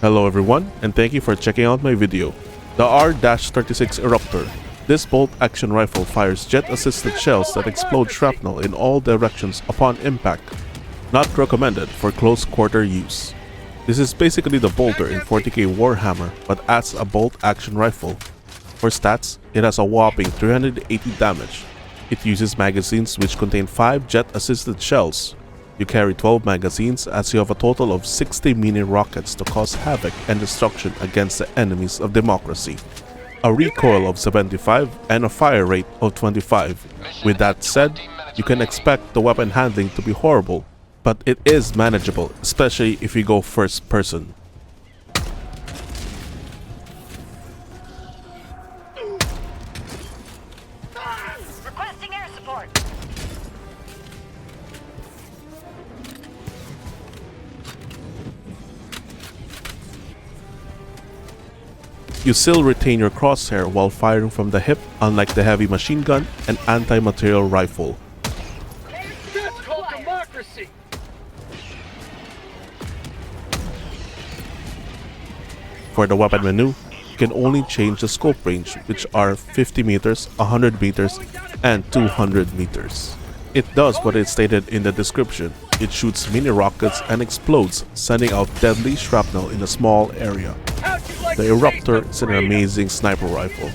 Hello everyone, and thank you for checking out my video. The R-36 Eruptor. This bolt-action rifle fires jet-assisted shells that explode shrapnel in all directions upon impact. Not recommended for close-quarter use. This is basically the bolter in 40k Warhammer, but as a bolt-action rifle. For stats, it has a whopping 380 damage. It uses magazines which contain 5 jet-assisted shells. You carry 12 magazines as you have a total of 60 mini rockets to cause havoc and destruction against the enemies of democracy. A recoil of 75 and a fire rate of 25. With that said, you can expect the weapon handling to be horrible, but it is manageable, especially if you go first person. Requesting air support. You still retain your crosshair while firing from the hip, unlike the heavy machine gun and anti-material rifle. That's called democracy! For the weapon menu, you can only change the scope range, which are 50 meters, 100 meters, and 200 meters. It does what it stated in the description. It shoots mini rockets and explodes, sending out deadly shrapnel in a small area. The Eruptor is an amazing sniper rifle.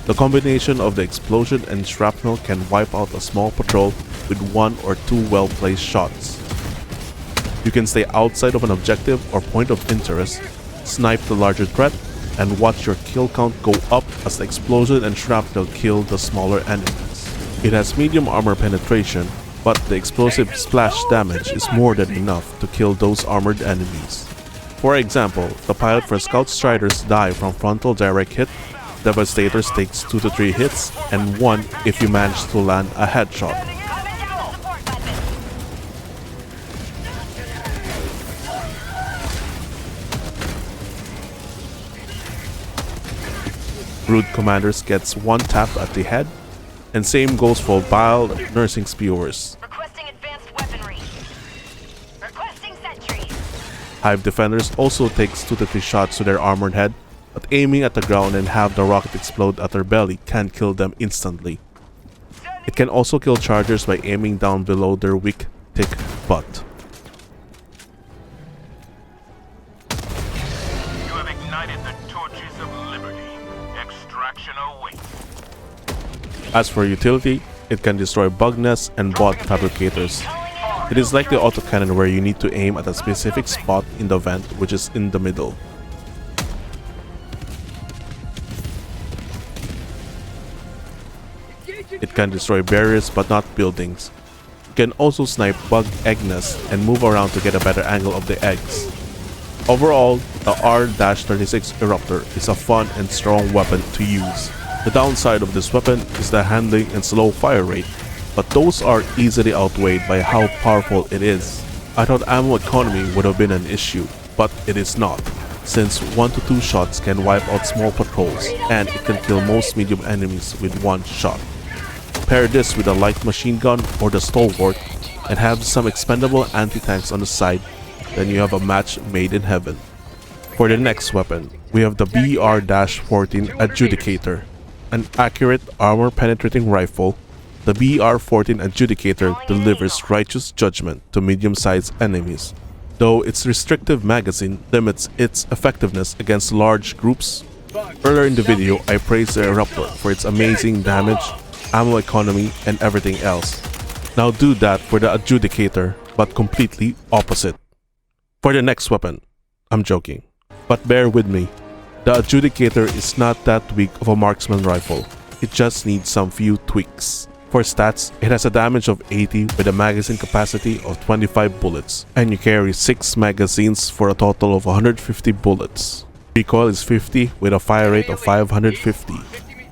The combination of the explosion and shrapnel can wipe out a small patrol with 1 or 2 well-placed shots. You can stay outside of an objective or point of interest, snipe the larger threat, and watch your kill count go up as the explosion and shrapnel kill the smaller enemies. It has medium armor penetration, but the explosive splash damage is more than enough to kill those armored enemies. For example, the pilot for Scout Striders die from frontal direct hit, Devastators takes 2 to 3 hits, and 1 if you manage to land a headshot. Brood Commanders gets 1 tap at the head, and same goes for Bile Nursing Spewers. Requesting advanced weaponry. Requesting sentry. Hive Defenders also takes 2 to 3 shots to their armored head, but aiming at the ground and have the rocket explode at their belly can kill them instantly. It can also kill Chargers by aiming down below their weak, thick butt. You have ignited the torches of liberty. Extraction awaits. As for utility, it can destroy bug nests and bot fabricators. It is like the autocannon where you need to aim at a specific spot in the vent, which is in the middle. It can destroy barriers but not buildings. You can also snipe bug egg nests and move around to get a better angle of the eggs. Overall, the R-36 Eruptor is a fun and strong weapon to use. The downside of this weapon is the handling and slow fire rate, but those are easily outweighed by how powerful it is. I thought ammo economy would have been an issue, but it is not, since 1 to 2 shots can wipe out small patrols, and it can kill most medium enemies with 1 shot. Pair this with a light machine gun or the Stalwart, and have some expendable anti-tanks on the side, then you have a match made in heaven. For the next weapon, we have the BR-14 Adjudicator. An accurate armor-penetrating rifle, the BR-14 Adjudicator delivers righteous judgment to medium-sized enemies. Though its restrictive magazine limits its effectiveness against large groups. Earlier in the video, I praised the Eruptor for its amazing damage, ammo economy, and everything else. Now do that for the Adjudicator, but completely opposite. For the next weapon, I'm joking, but bear with me. The Adjudicator is not that weak of a marksman rifle, it just needs some few tweaks. For stats, it has a damage of 80 with a magazine capacity of 25 bullets, and you carry 6 magazines for a total of 150 bullets. Recoil is 50 with a fire rate of 550.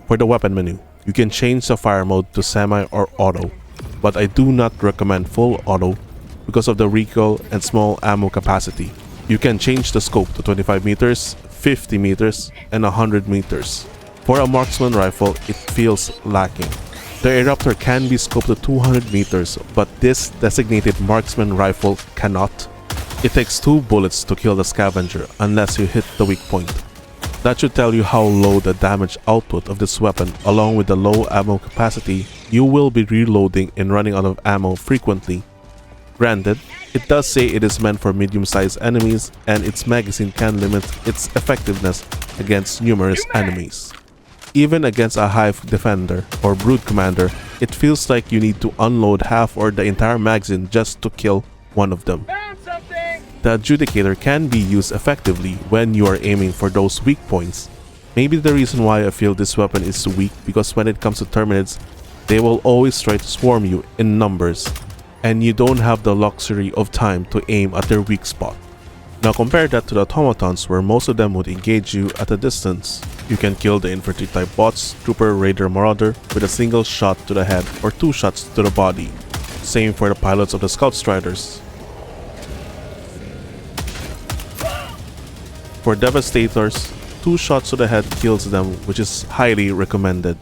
For the weapon menu, you can change the fire mode to semi or auto, but I do not recommend full auto because of the recoil and small ammo capacity. You can change the scope to 25 meters, 50 meters, and 100 meters. For a marksman rifle, it feels lacking. The Eruptor can be scoped to 200 meters, but this designated marksman rifle cannot. It takes 2 bullets to kill the scavenger unless you hit the weak point. That should tell you how low the damage output of this weapon, along with the low ammo capacity. You will be reloading and running out of ammo frequently. Granted, it does say it is meant for medium-sized enemies and its magazine can limit its effectiveness against numerous enemies. Even against a hive defender or brood commander, it feels like you need to unload half or the entire magazine just to kill one of them. Found something! The Adjudicator can be used effectively when you are aiming for those weak points. Maybe the reason why I feel this weapon is weak because when it comes to Terminids, they will always try to swarm you in numbers, and you don't have the luxury of time to aim at their weak spot. Now compare that to the automatons where most of them would engage you at a distance. You can kill the infantry type bots, trooper, raider, marauder with a single shot to the head or 2 shots to the body. Same for the pilots of the scout striders. For devastators, 2 shots to the head kills them, which is highly recommended.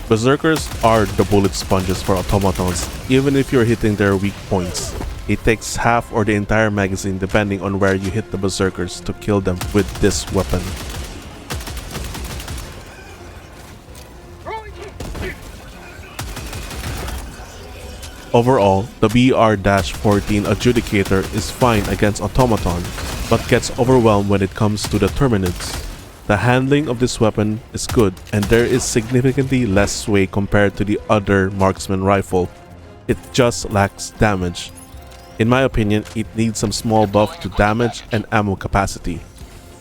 Berserkers are the bullet sponges for automatons, even if you're hitting their weak points. It takes half or the entire magazine depending on where you hit the berserkers to kill them with this weapon. Overall, the BR-14 Adjudicator is fine against automaton, but gets overwhelmed when it comes to the Terminids. The handling of this weapon is good, and there is significantly less sway compared to the other marksman rifle. It just lacks damage. In my opinion, it needs some small buff to damage and ammo capacity.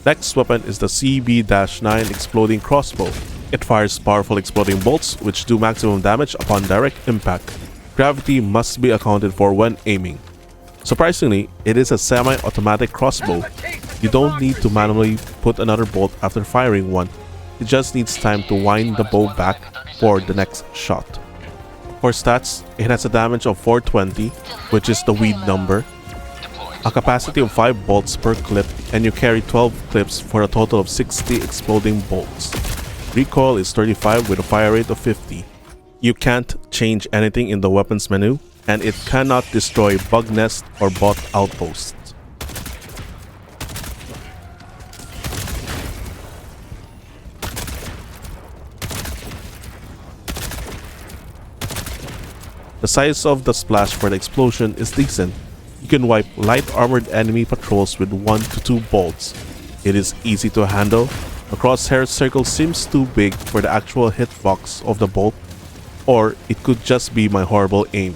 Next weapon is the CB-9 Exploding Crossbow. It fires powerful exploding bolts which do maximum damage upon direct impact. Gravity must be accounted for when aiming. Surprisingly, it is a semi-automatic crossbow. You don't need to manually put another bolt after firing one. It just needs time to wind the bow back for the next shot. For stats, it has a damage of 420, which is the weed number, a capacity of 5 bolts per clip, and you carry 12 clips for a total of 60 exploding bolts. Recoil is 35 with a fire rate of 50. You can't change anything in the weapons menu, and it cannot destroy bug nests or bot outposts. The size of the splash for the explosion is decent. You can wipe light armored enemy patrols with 1 to 2 bolts. It is easy to handle. The crosshair circle seems too big for the actual hitbox of the bolt, or it could just be my horrible aim.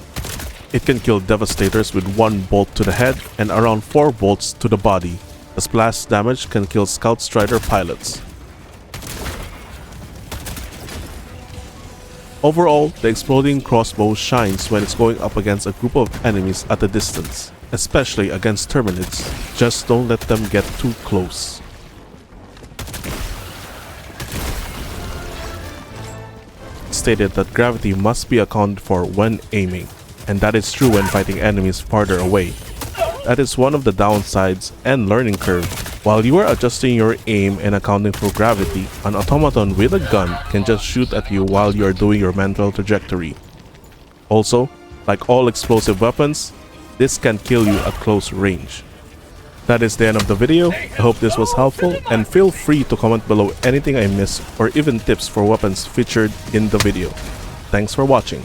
It can kill devastators with 1 bolt to the head and around 4 bolts to the body. The splash damage can kill scout strider pilots. Overall, the exploding crossbow shines when it's going up against a group of enemies at a distance, especially against Terminids. Just don't let them get too close. Stated that gravity must be accounted for when aiming, and that is true when fighting enemies farther away. That is one of the downsides and learning curve. While you are adjusting your aim and accounting for gravity, an automaton with a gun can just shoot at you while you are doing your mental trajectory. Also, like all explosive weapons, this can kill you at close range. That is the end of the video. I hope this was helpful, and feel free to comment below anything I missed or even tips for weapons featured in the video. Thanks for watching.